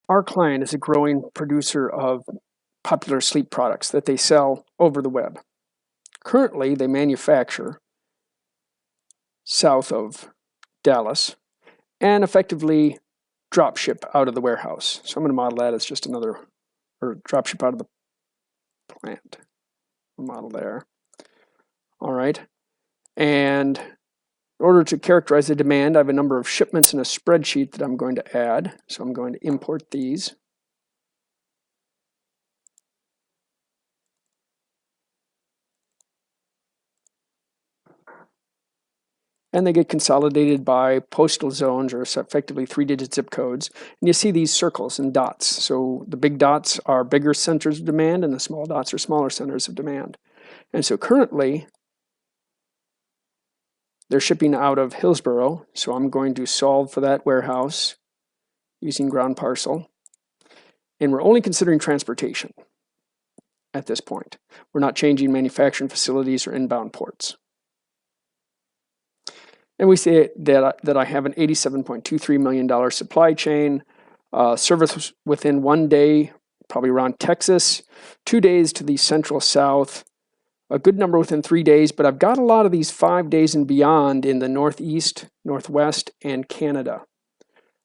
Our client is a growing producer of popular sleep products that they sell over the web. Currently, they manufacture south of Dallas and effectively drop ship out of the warehouse. So I'm going to model that as just another, or drop ship out of the plant. Model there. All right. And in order to characterize the demand, I have a number of shipments in a spreadsheet that I'm going to add. So I'm going to import these. And they get consolidated by postal zones, or effectively 3-digit zip codes. And you see these circles and dots. So the big dots are bigger centers of demand, and the small dots are smaller centers of demand. And so currently, they're shipping out of Hillsboro. So I'm going to solve for that warehouse using ground parcel. And we're only considering transportation at this point. We're not changing manufacturing facilities or inbound ports. And we say that I have an $87.23 million supply chain, service within 1 day, probably around Texas, 2 days to the central south, a good number within 3 days, but I've got a lot of these 5 days and beyond in the Northeast, Northwest, and Canada.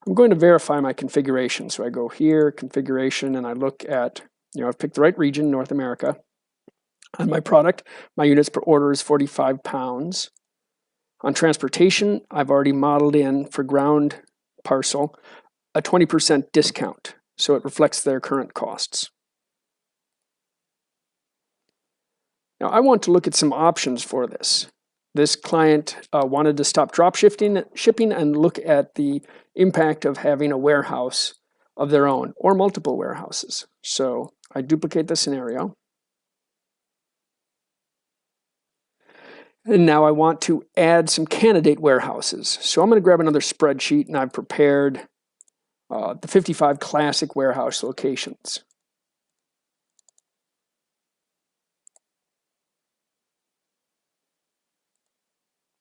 I'm going to verify my configuration. So I go here, configuration, and I look at, I've picked the right region, North America. On my product, my units per order is 45 pounds. On transportation, I've already modeled in for ground parcel a 20% discount, so it reflects their current costs. Now, I want to look at some options for this. This client wanted to stop drop shipping and look at the impact of having a warehouse of their own or multiple warehouses. So I duplicate the scenario. And now I want to add some candidate warehouses. So I'm going to grab another spreadsheet, and I've prepared the 55 classic warehouse locations.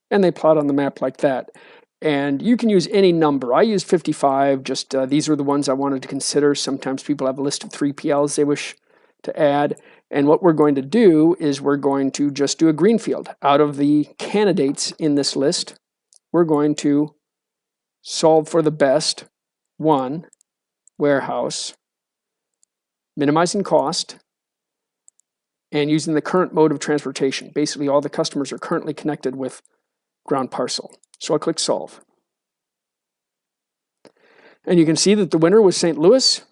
And they plot on the map like that. And you can use any number. I use 55, just these are the ones I wanted to consider. Sometimes people have a list of 3PLs they wish to add. And what we're going to do is we're going to just do a greenfield. Out of the candidates in this list, we're going to solve for the best one warehouse, minimizing cost, and using the current mode of transportation. Basically, all the customers are currently connected with ground parcel. So I'll click solve. And you can see that the winner was St. Louis,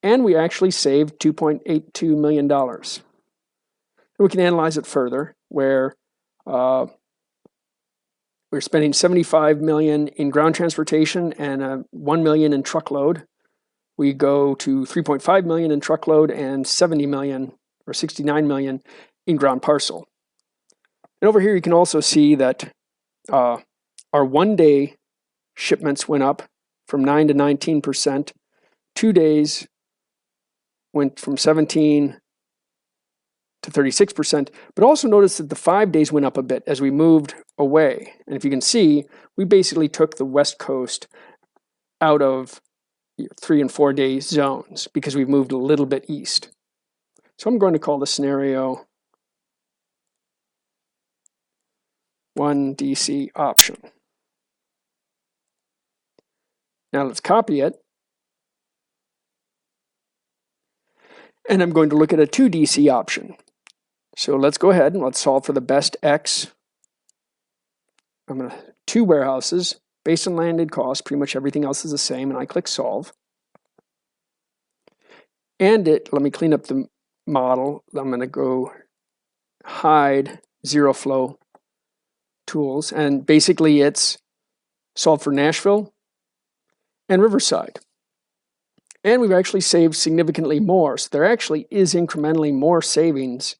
and we actually saved $2.82 million. And we can analyze it further, where we're spending $75 million in ground transportation and $1 million in truckload. We go to $3.5 million in truckload and $70 million or $69 million in ground parcel. And over here you can also see that our 1 day shipments went up from 9 to 19%. 2 days went from 17 to 36%, but also notice that the 5 days went up a bit as we moved away. And if you can see, we basically took the West Coast out of 3 and 4 day zones because we've moved a little bit east. So I'm going to call the scenario 1 DC option. Now let's copy it. And I'm going to look at a 2 DC option. So let's go ahead and let's solve for the best X. I'm going to 2 warehouses based on landed cost. Pretty much everything else is the same, and I click solve. And let me clean up the model. I'm going to go hide zero flow tools, and basically it's solved for Nashville and Riverside. And we've actually saved significantly more. So there actually is incrementally more savings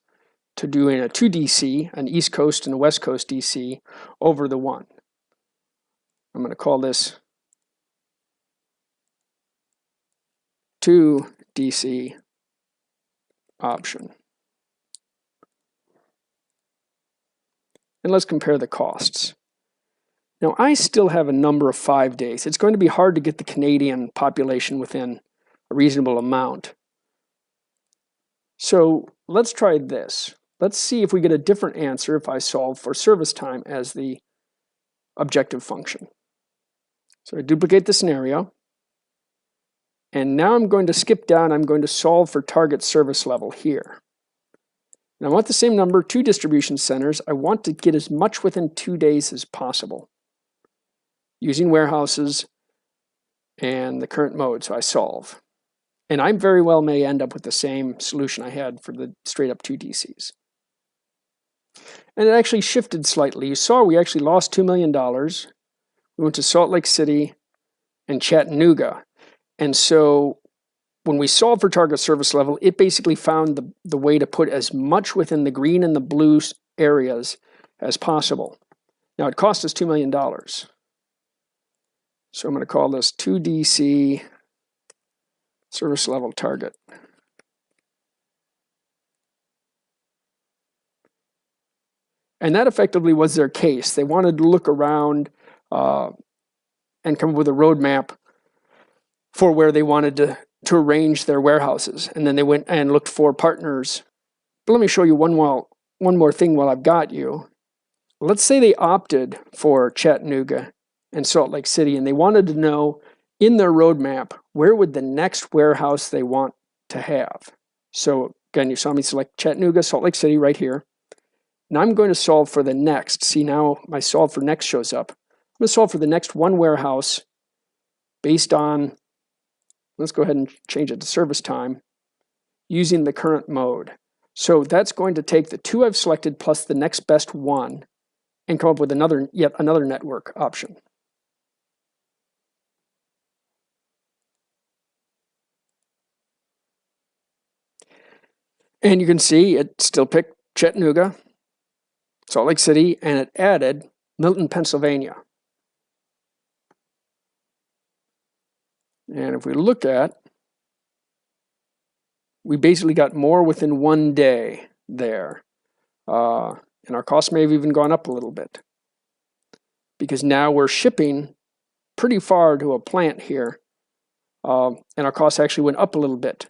to doing a 2 DC, an East Coast and a West Coast DC, over the 1. I'm going to call this 2 DC option. And let's compare the costs. Now, I still have a number of 5 days. It's going to be hard to get the Canadian population within a reasonable amount. So let's try this. Let's see if we get a different answer if I solve for service time as the objective function. So I duplicate the scenario. And now I'm going to skip down. I'm going to solve for target service level here. And I want the same number, 2 distribution centers. I want to get as much within 2 days as possible using warehouses and the current mode. So I solve. And I very well may end up with the same solution I had for the straight up 2 DCs. And it actually shifted slightly. You saw we actually lost $2 million. We went to Salt Lake City and Chattanooga. And so when we solved for target service level, it basically found the way to put as much within the green and the blue areas as possible. Now it cost us $2 million. So I'm going to call this 2DC service level target. And that effectively was their case. They wanted to look around and come up with a roadmap for where they wanted to arrange their warehouses. And then they went and looked for partners. But let me show you one more thing while I've got you. Let's say they opted for Chattanooga and Salt Lake City, and they wanted to know in their roadmap, where would the next warehouse they want to have? So again, you saw me select Chattanooga, Salt Lake City right here. Now I'm going to solve for the next. See, now my solve for next shows up. I'm going to solve for the next one warehouse based on, let's go ahead and change it to service time, using the current mode. So that's going to take the 2 I've selected plus the next best one and come up with yet another network option. And you can see it still picked Chattanooga, Salt Lake City, and it added Milton, Pennsylvania. And if we look at, we basically got more within 1 day there. And our costs may have even gone up a little bit, because now we're shipping pretty far to a plant here. And our costs actually went up a little bit.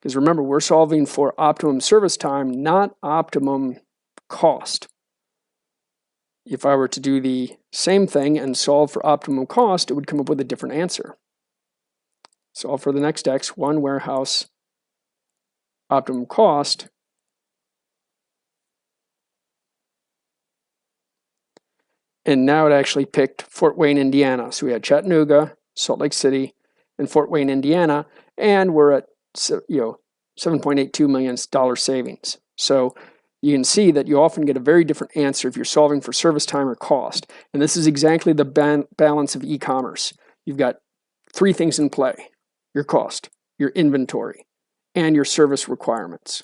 Because remember, we're solving for optimum service time, not optimum cost. If I were to do the same thing and solve for optimum cost, it would come up with a different answer. Solve for the next X, one warehouse, optimum cost. And now it actually picked Fort Wayne, Indiana. So we had Chattanooga, Salt Lake City, and Fort Wayne, Indiana, and we're at $7.82 million savings. So you can see that you often get a very different answer if you're solving for service time or cost. And this is exactly the balance of e-commerce. You've got 3 things in play: your cost, your inventory, and your service requirements.